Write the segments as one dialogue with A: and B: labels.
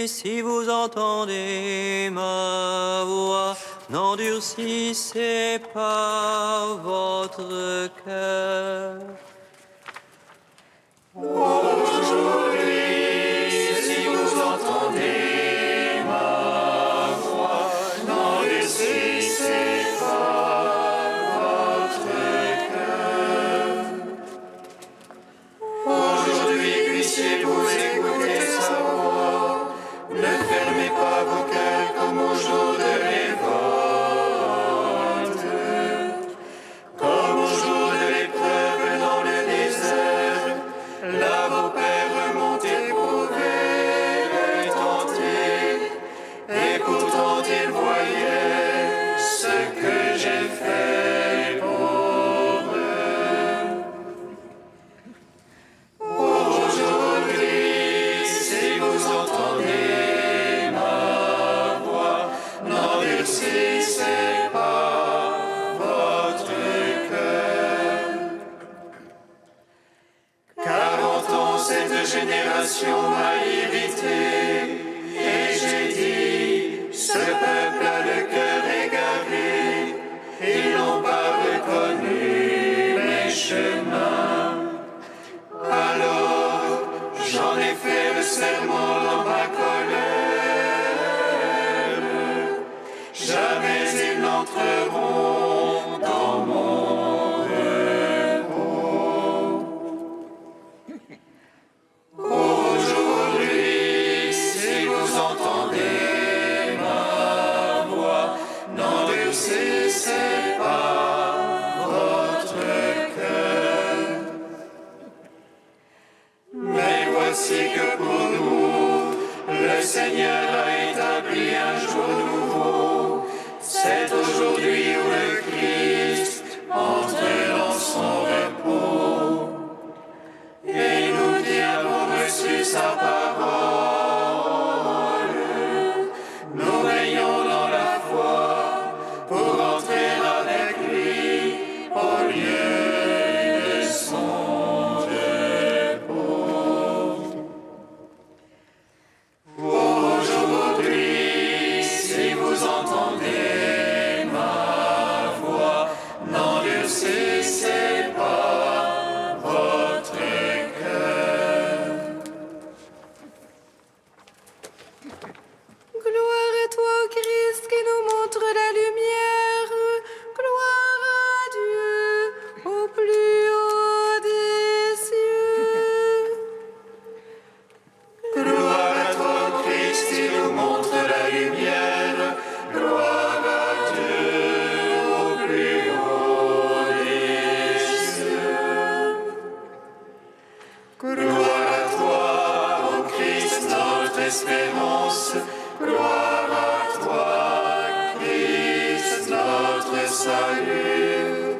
A: aujourd'hui, si vous entendez ma voix, n'endurcissez pas votre cœur.
B: Aujourd'hui, si vous entendez ma voix, n'endurcissez pas votre cœur. Aujourd'hui, puissiez-vous écouter sa voix. Ne fermez pas vos cœurs comme au jour de révolte, comme au jour de l'épreuve dans le désert. Là, vos pères m'ont éprouvé et tenté, et pourtant ils voyaient ce que j'ai fait pour eux. Aujourd'hui, si vous entendez ma voix, n'endurcissez pas votre cœur. 40 ans, cette génération m'a irrité, et j'ai dit, ce peuple a le cœur égaré, ils n'ont pas reconnu mes chemins. Alors, j'en ai fait le serment dans ma colère, jamais ils n'entreront dans mon repos. Aujourd'hui, si vous entendez ma voix, n'endurcissez pas votre cœur. Mais voici que pour nous, le Seigneur a établi un jour nouveau. C'est aujourd'hui où le Christ entre dans son repos. Et nous qui avons reçu sa parole, nous veillons dans la foi pour entrer avec lui au lieu de son repos. Aujourd'hui, si vous entendez ma voix, n'endurcissez pas votre cœur.
C: Gloire à toi, Christ, qui nous montre la lumière. Gloire à Dieu au plus haut des cieux.
B: Gloire à toi, Christ, qui nous montre la lumière. Gloire à Dieu au plus haut des cieux. Gloire à toi, ô Christ, notre espérance. Gloire à toi, Christ, notre salut.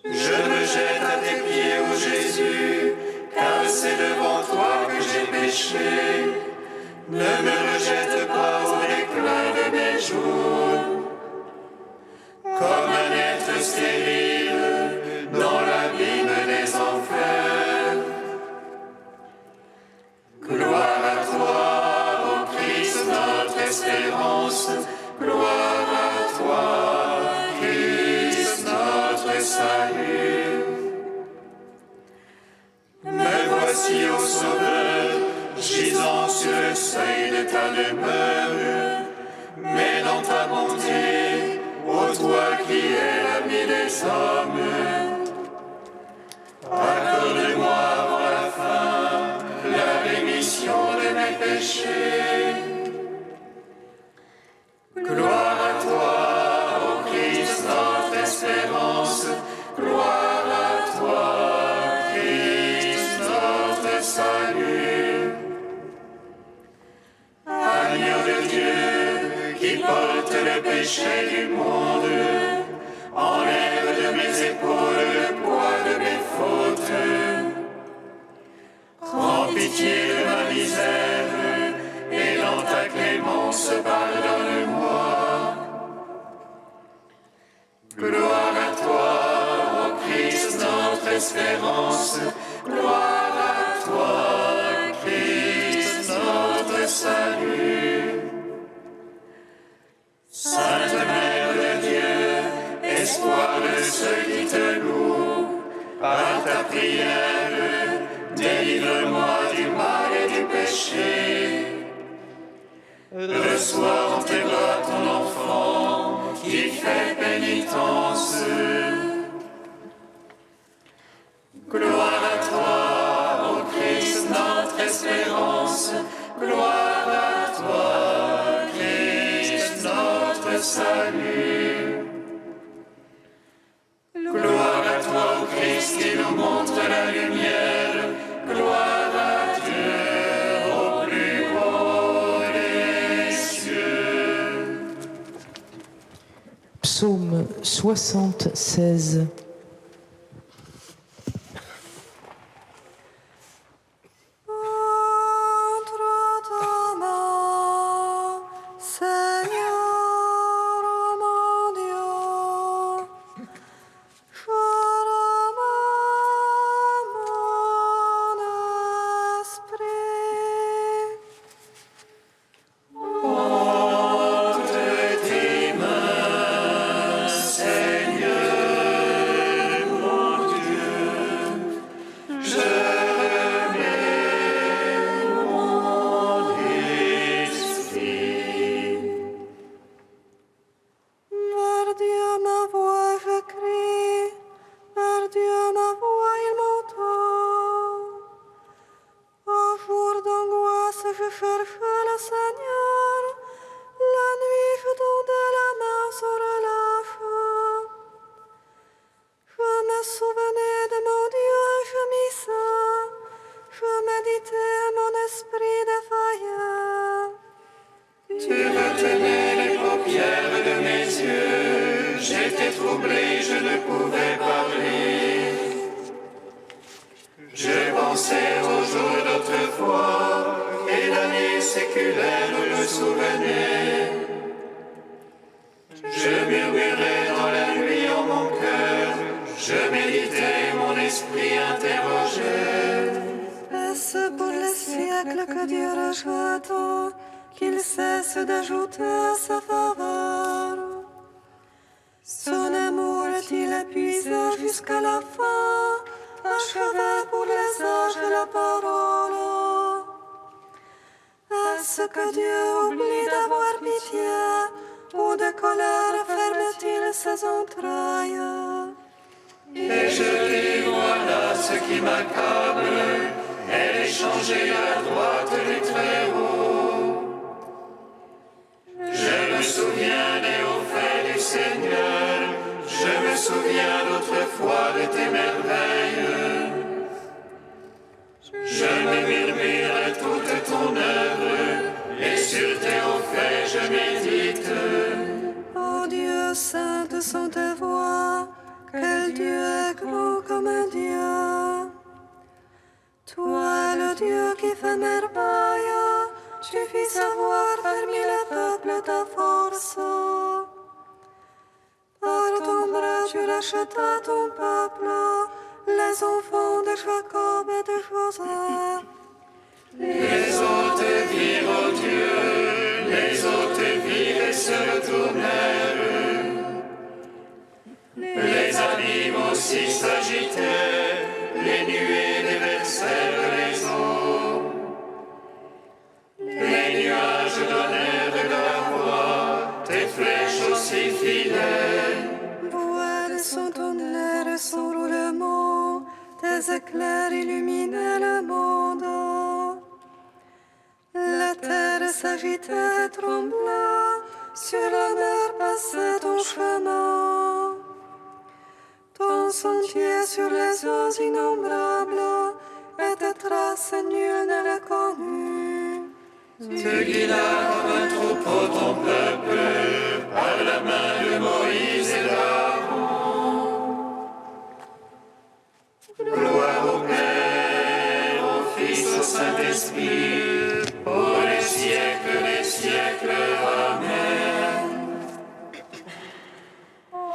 B: Je me jette à tes pieds, ô Jésus, car c'est devant toi que j'ai péché. Ne me rejette pas au déclin de mes jours, comme un être stérile dans l'abîme des enfers. Gloire à toi, ô Christ, notre espérance. Gloire à toi, Christ, notre salut. Me voici, ô Sauveur, gisant sur le seuil de ta demeure. Mais dans ta bonté, ô toi qui es l'ami des hommes, accorde-moi avant la fin la rémission de mes péchés. Gloire à toi, ô Christ, notre espérance. Gloire à toi, Christ, notre salut. Agneau de Dieu, qui porte le péché du monde, enlève de mes épaules le poids de mes fautes. Prends pitié de ma misère, et dans ta clémence pardonne-moi. Gloire à toi, ô Christ, notre espérance. Gloire à toi, Christ, notre prière, délivre-moi du mal et du péché. Reçois en tes bras ton enfant qui fait pénitence. Gloire à toi, ô Christ, notre espérance. Gloire à toi, Christ, notre salut. Gloire à toi, ô Christ, qui nous montre la lumière. Gloire à Dieu, au plus haut des cieux.
D: Psaume 76.
C: Qu'il cesse d'ajouter à sa faveur. Son amour est-il épuisé jusqu'à la fin, achevé pour les âges de la parole. Est-ce que Dieu oublie d'avoir pitié, ou de colère ferme-t-il ses entrailles?
B: Et je dis, voilà ce qui m'accable, elle est changée à droite du Très-Haut. Je me souviens des hauts faits du Seigneur, je me souviens d'autrefois de tes merveilles. Je me murmure toute ton œuvre, et sur tes hauts faits je médite.
C: Ô Dieu, saintes sont tes voix, quel Dieu est grand comme un Dieu. Toi, le Dieu qui fait merveille, tu fis savoir parmi les peuples ta force. Par ton bras tu rachetas ton peuple, les enfants de Jacob et de Joseph.
B: Les autres virent, ô Dieu, les autres virent et se retournèrent. Les abîmes aussi s'agitaient, les nuées déversèrent les eaux. Les nuages donnèrent de la voix, tes flèches aussi filaient.
C: Voix de son tonnerre et son roulement, tes éclairs illuminaient le monde. La terre s'agitait et trembla, sur la mer passait ton chemin. Ton sentier sur les eaux innombrables, et tes traces nul ne les connut.
B: Tu guidas comme un troupeau ton peuple, par la main de Moïse et d'Aaron. Gloire au Père, au Fils, au Saint-Esprit, pour les siècles des siècles. Amen.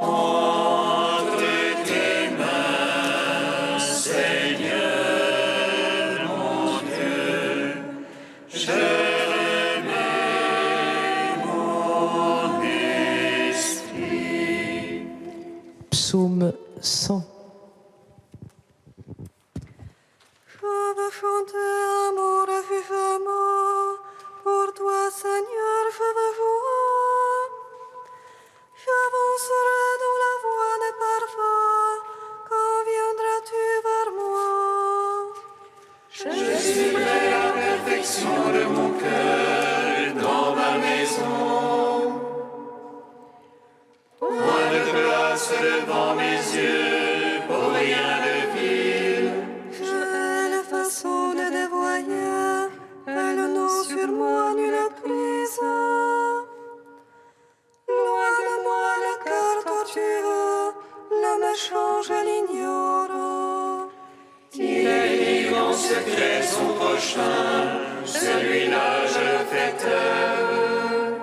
B: Entre tes mains, Seigneur, mon Dieu, je remets mon esprit.
D: Psaume 100.
C: sur moi nulle prise. Loin de moi le cœur tortueux, le méchant je l'ignore.
B: Il dit en secret son prochain, celui-là je le fais taire.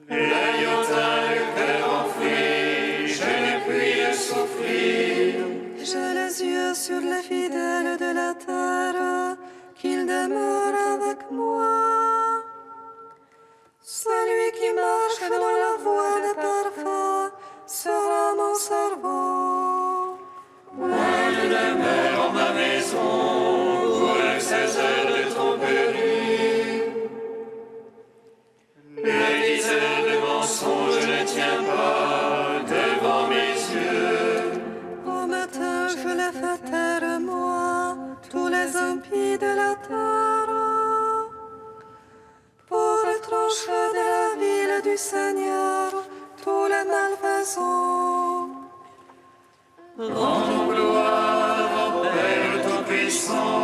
B: L'œil hautain, le cœur enflé, je ne puis le souffrir.
C: J'ai les yeux sur les fidèles de la terre, qu'ils demeurent avec moi. Celui qui marche dans la voie des parfaits sera mon cerveau.
B: Moi je demeure en ma maison pour ces heures de tromperie. Le diseur de mensonges ne tient pas devant mes yeux.
C: Au matin, je les fais taire, moi, tous les impies de la terre, pour trancher de la ville du Seigneur tous les malfaisants.
B: Rendons gloire au Père Tout-Puissant,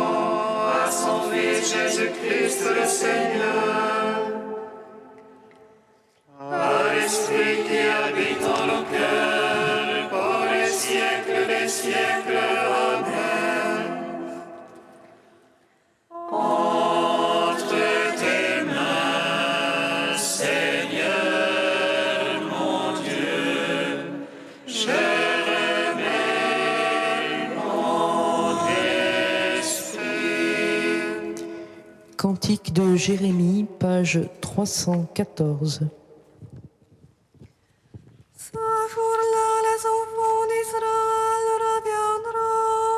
B: à son Fils Jésus-Christ le Seigneur, à l'Esprit qui habite en nos cœurs, pour les siècles des siècles. Amen. Entre tes mains, Seigneur mon Dieu, je remets mon esprit.
D: Cantique de Jérémie, page 314.
C: Ce jour-là, les enfants d'Israël reviendront,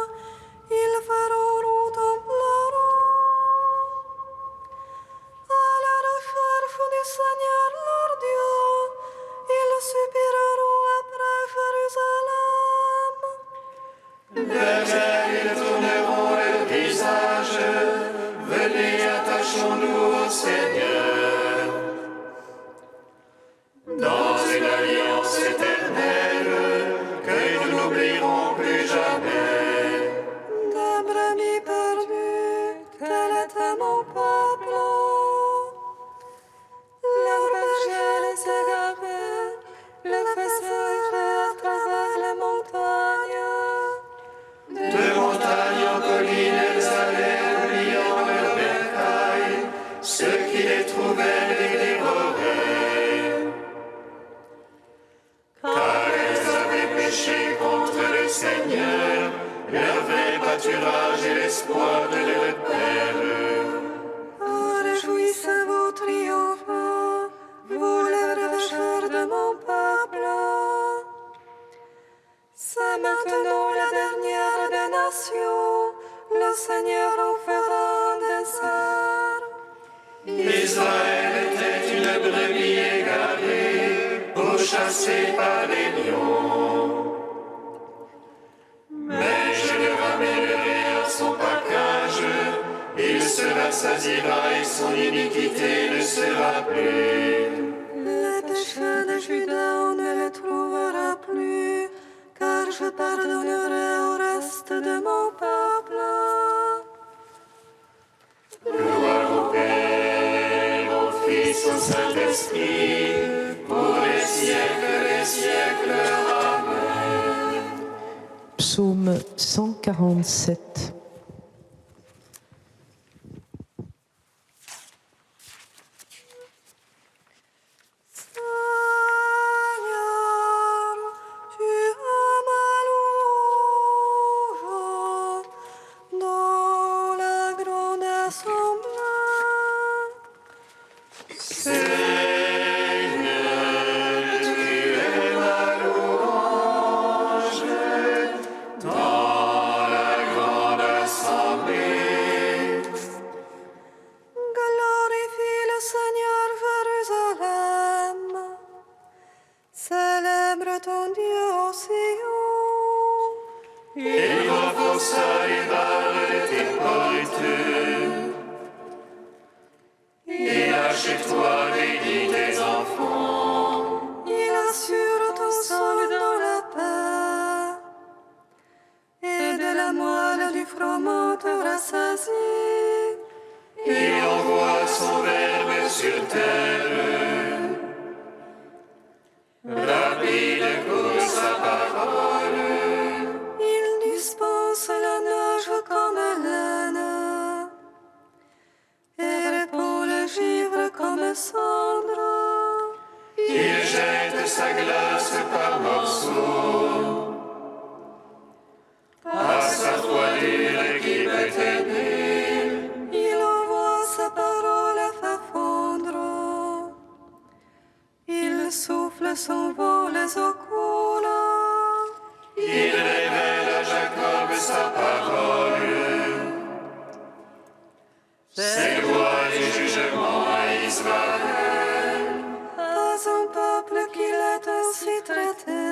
C: ils feront route en pleurant, à la recherche du Seigneur leur Dieu, ils soupireront après Jérusalem.
B: Vers elle, ils tourneront leur visage. Venez, attachons-nous au Seigneur. Dans une alliance éternelle que nous n'oublierons plus jamais.
C: Des brebis perdues, tel était mon peuple. Leur berger les égarait, le faisaient à travers les montagnes.
B: De montagne en colline, elles allaient oubliant leur bercail. Ceux qui les trouvaient les dévoraient. Car elles avaient péché contre le Seigneur, leur vrai pâturage et l'espoir de leur père.
C: Oh, réjouissez-vous, triomphants, vous les revêcheurs de mon peuple. C'est maintenant la dernière des nations, le Seigneur en fera un dessert.
B: Israël était une brebis égarée, pourchassée par les lions. Mais je le ramènerai à son pacage, il se rassasiera et son iniquité ne sera plus.
C: Les péchés de Juda, on ne les trouvera plus, car je pardonnerai au reste de mon peuple.
B: Gloire au Père, au Fils, au Saint-Esprit, pour les siècles, Amen.
D: Psaume 147.
C: Seigneur, tu es ma louange dans la grande assemblée.
B: Seigneur, tu es ma louange dans la grande assemblée.
C: Glorifie le Seigneur, Jérusalem. Célèbre ton Dieu au Sion.
B: Et renforça les barres de tes portes. Et chez toi bénis tes enfants.
C: Il assure ton sol dans la paix. Et de la moelle du froment te rassasie.
B: Il
C: descendre.
B: Il jette sa glace par morceaux. À sa froidure qui peut aider,
C: Il envoie sa parole à faire fondre. Il souffle son vent, les eaux coulent.
B: il révèle à Jacob sa parole. C'est loi du jugement à Israël.
C: À son peuple qu'il est ainsi traité.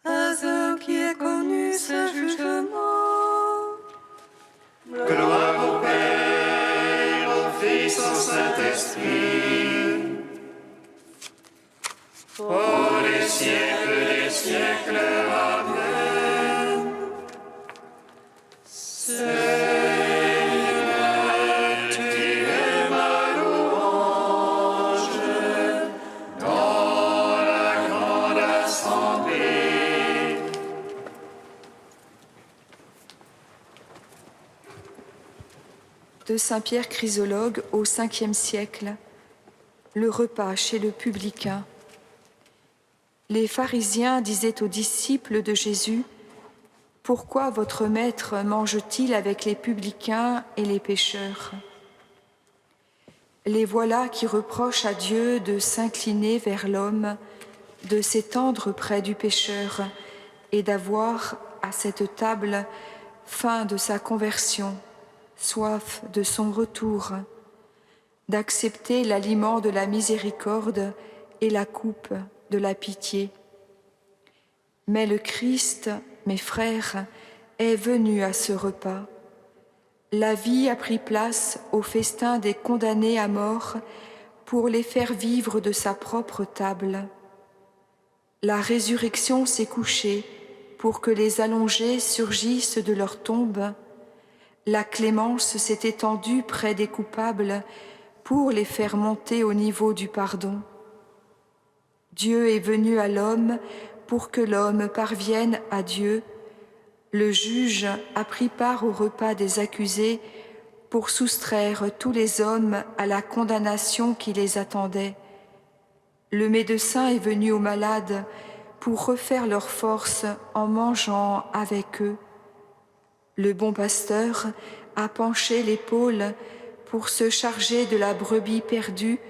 C: À un qui est connu ce jugement.
B: Gloire au Père, au Fils, au Saint-Esprit. Pour les siècles des siècles. Amen. Seigneur, tu es ma louange dans la grande assemblée.
E: De Saint Pierre Chrysologue au 5e siècle, le repas chez le publicain. Les pharisiens disaient aux disciples de Jésus : « Pourquoi votre maître mange-t-il avec les publicains et les pécheurs ?» Les voilà qui reprochent à Dieu de s'incliner vers l'homme, de s'étendre près du pécheur et d'avoir à cette table faim de sa conversion, soif de son retour, d'accepter l'aliment de la miséricorde et la coupe de la pitié. Mais le Christ, mes frères, est venu à ce repas. La vie a pris place au festin des condamnés à mort pour les faire vivre de sa propre table. La résurrection s'est couchée pour que les allongés surgissent de leur tombe. La clémence s'est étendue près des coupables pour les faire monter au niveau du pardon. Dieu est venu à l'homme pour que l'homme parvienne à Dieu. Le juge a pris part au repas des accusés pour soustraire tous les hommes à la condamnation qui les attendait. Le médecin est venu aux malades pour refaire leur force en mangeant avec eux. Le bon pasteur a penché l'épaule pour se charger de la brebis perdue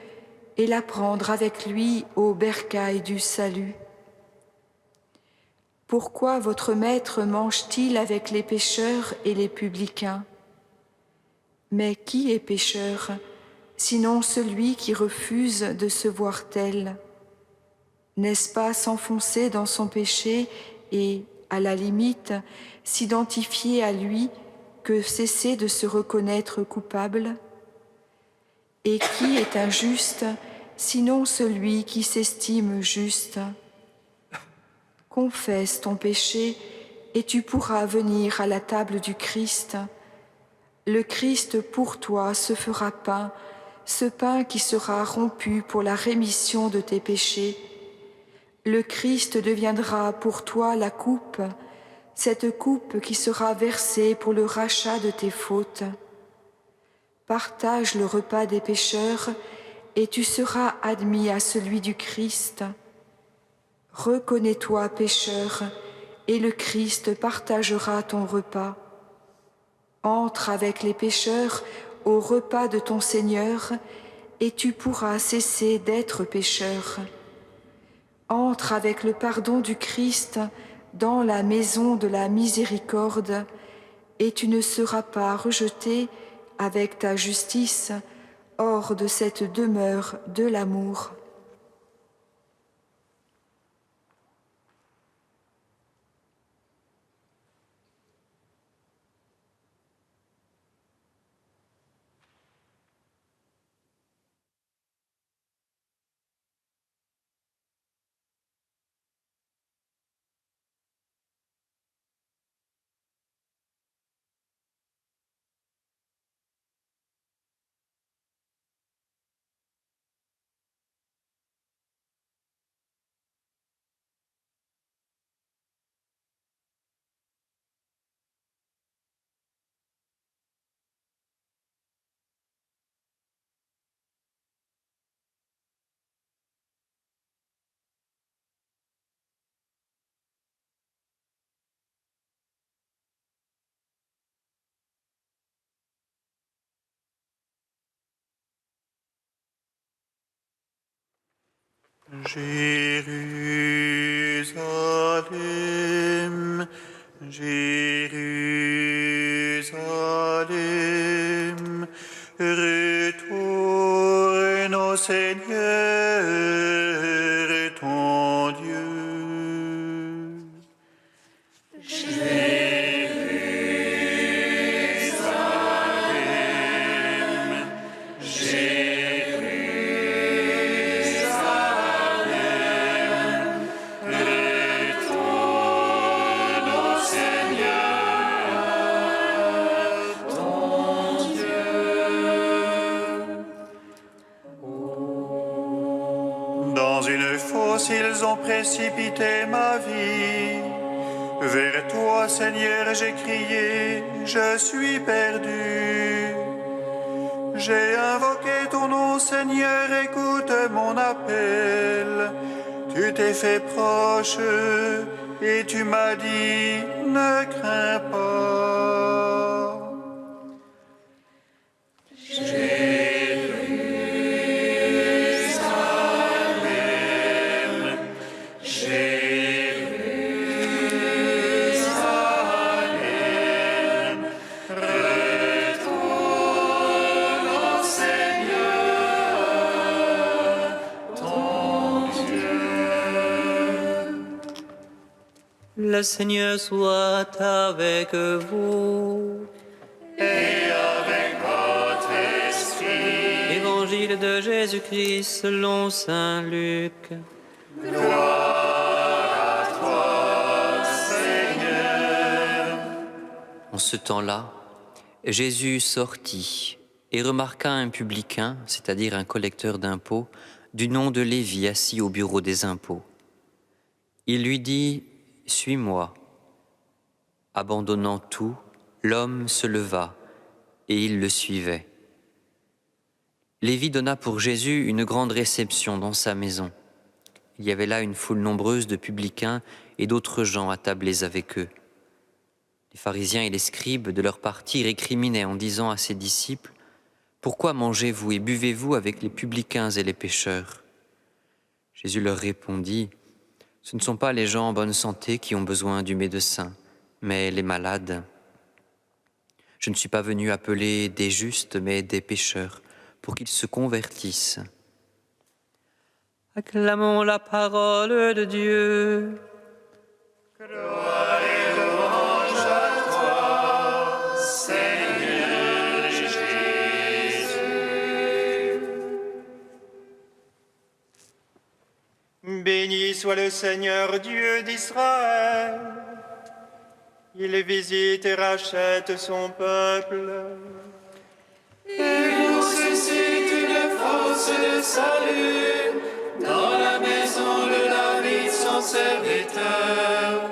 E: et la prendre avec lui au bercail du salut. Pourquoi votre maître mange-t-il avec les pécheurs et les publicains ? Mais qui est pécheur, sinon celui qui refuse de se voir tel ? N'est-ce pas s'enfoncer dans son péché et, à la limite, s'identifier à lui que cesser de se reconnaître coupable ? Et qui est injuste, sinon celui qui s'estime juste ? Confesse ton péché et tu pourras venir à la table du Christ. Le Christ pour toi se fera pain, ce pain qui sera rompu pour la rémission de tes péchés. Le Christ deviendra pour toi la coupe, cette coupe qui sera versée pour le rachat de tes fautes. Partage le repas des pécheurs et tu seras admis à celui du Christ. Reconnais-toi pécheur et le Christ partagera ton repas. Entre avec les pécheurs au repas de ton Seigneur et tu pourras cesser d'être pécheur. Entre avec le pardon du Christ dans la maison de la miséricorde et tu ne seras pas rejeté avec ta justice hors de cette demeure de l'amour.
B: Jérusalem, Jérusalem, retourne au Seigneur ton Dieu. Dans une fosse, ils ont précipité ma vie. Vers toi, Seigneur, j'ai crié, je suis perdu. J'ai invoqué ton nom, Seigneur, écoute mon appel. Tu t'es fait proche et tu m'as dit, ne crains pas.
A: Le Seigneur soit avec vous.
B: Et avec votre esprit.
A: Évangile de Jésus-Christ selon saint Luc.
B: Gloire à toi, Seigneur.
A: En ce temps-là, Jésus sortit et remarqua un publicain, c'est-à-dire un collecteur d'impôts, du nom de Lévi, assis au bureau des impôts. Il lui dit: « Suis-moi. » Abandonnant tout, l'homme se leva, et il le suivait. Lévi donna pour Jésus une grande réception dans sa maison. Il y avait là une foule nombreuse de publicains et d'autres gens attablés avec eux. Les pharisiens et les scribes de leur parti récriminaient en disant à ses disciples: « Pourquoi mangez-vous et buvez-vous avec les publicains et les pécheurs ?» Jésus leur répondit: « Ce ne sont pas les gens en bonne santé qui ont besoin du médecin, mais les malades. Je ne suis pas venu appeler des justes, mais des pécheurs, pour qu'ils se convertissent. » Acclamons la parole de Dieu.
B: Gloire et louange à toi, Seigneur Jésus.
F: Béni soit le Seigneur Dieu d'Israël. Il visite et rachète son peuple.
B: Et nous suscite une force de salut dans la maison de David, son serviteur.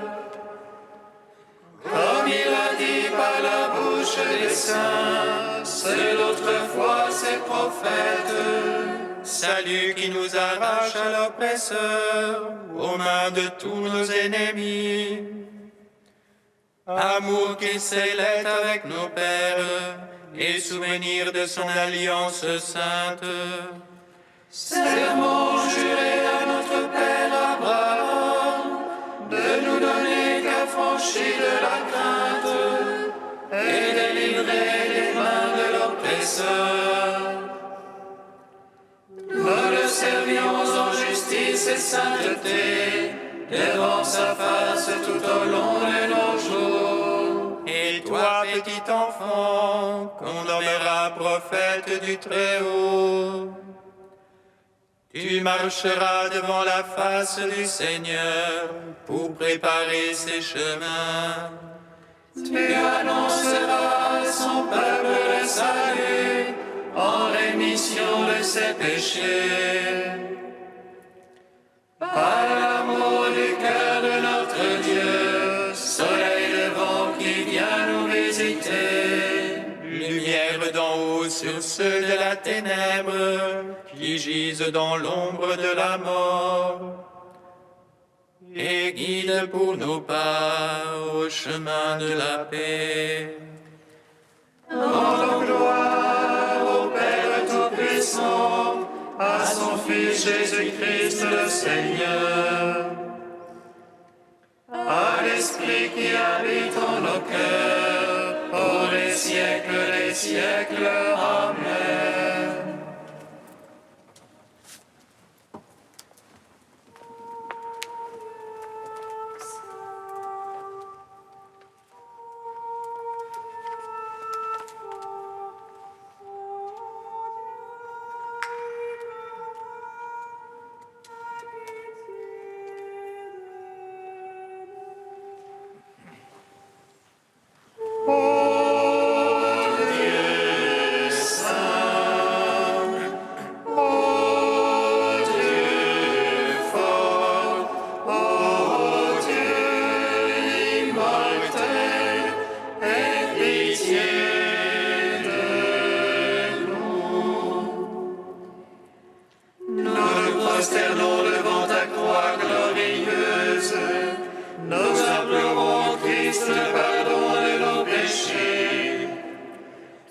B: Comme il a dit par la bouche des saints, seul autrefois ses prophètes.
F: Salut qui nous arrache à l'oppresseur, aux mains de tous nos ennemis. Amour qui scellait avec nos pères, et souvenir de son alliance sainte.
B: Serment juré à notre Père Abraham, de nous donner qu'affranchis de la crainte, et délivrer des mains de l'oppresseur. Nous le servions en justice et sainteté, devant sa face tout au long de nos jours.
F: Et toi, petit enfant, qu'on nommera prophète du Très-Haut, tu marcheras devant la face du Seigneur pour préparer ses chemins.
B: Tu annonceras à son peuple le salut, en rémission de ses péchés. Par l'amour du cœur de notre Dieu, soleil levant qui vient nous visiter,
F: Lumière d'en haut sur ceux de la ténèbre, qui gisent dans l'ombre de la mort. Et guide pour nos pas au chemin de la paix.
B: Rendons gloire au Père Tout-Puissant, à son Fils Jésus-Christ le Seigneur. À l'Esprit qui habite en nos cœurs, pour les siècles des siècles. Amen. Prosternons devant ta croix glorieuse, nous implorons Christ le pardon de nos péchés.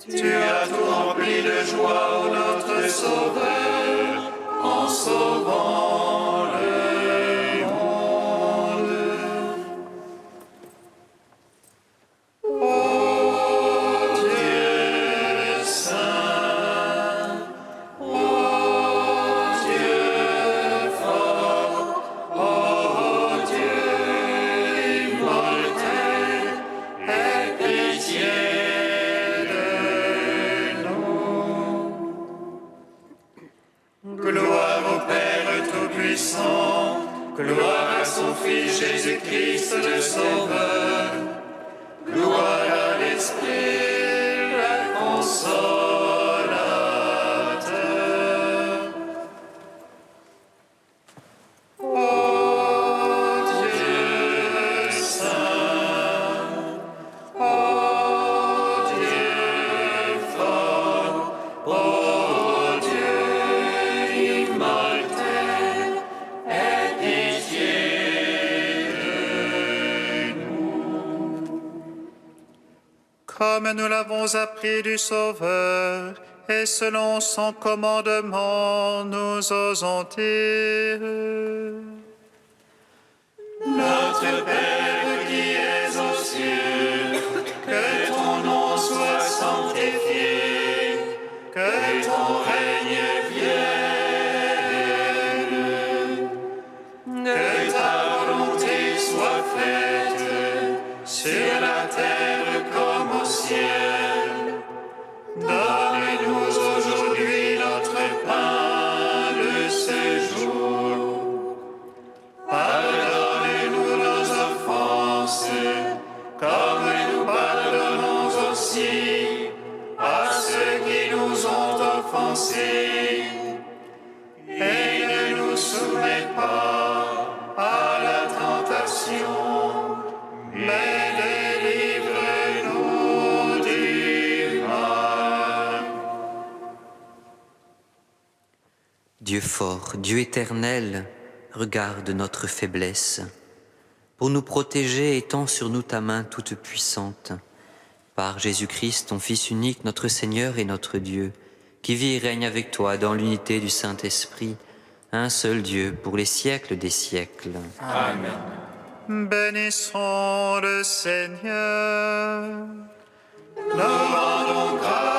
B: Tu as tout rempli de joie, ô notre Sauveur, en sauvant le monde. Ô Dieu saint, ô Dieu fort, ô Dieu immortel, aie pitié de nous. Gloire au Père Tout-Puissant, gloire à son Fils Jésus-Christ le Sauveur, gloire à l'Esprit le Consolateur. Ô Dieu saint, ô Dieu fort, ô Dieu immortel, aie pitié de nous. Comme nous l'avons appris du Sauveur, et selon son commandement, nous osons dire: Notre Père qui es aux cieux, que ton nom soit sanctifié, que ton règne vienne, que ta volonté soit faite sur la terre comme au ciel. Donne-nous aujourd'hui notre pain de ce jour. Pardonne-nous nos offenses, comme nous pardonnons aussi à ceux qui nous ont offensés. Et ne nous soumets pas à la tentation, mais délivre-nous du mal.
A: Dieu fort, Dieu éternel, regarde notre faiblesse. Pour nous protéger, étends sur nous ta main toute puissante. Par Jésus-Christ, ton Fils unique, notre Seigneur et notre Dieu, qui vit et règne avec toi dans l'unité du Saint-Esprit, un seul Dieu, pour les siècles des siècles.
B: Amen. Bénissons le Seigneur. Nous rendons grâce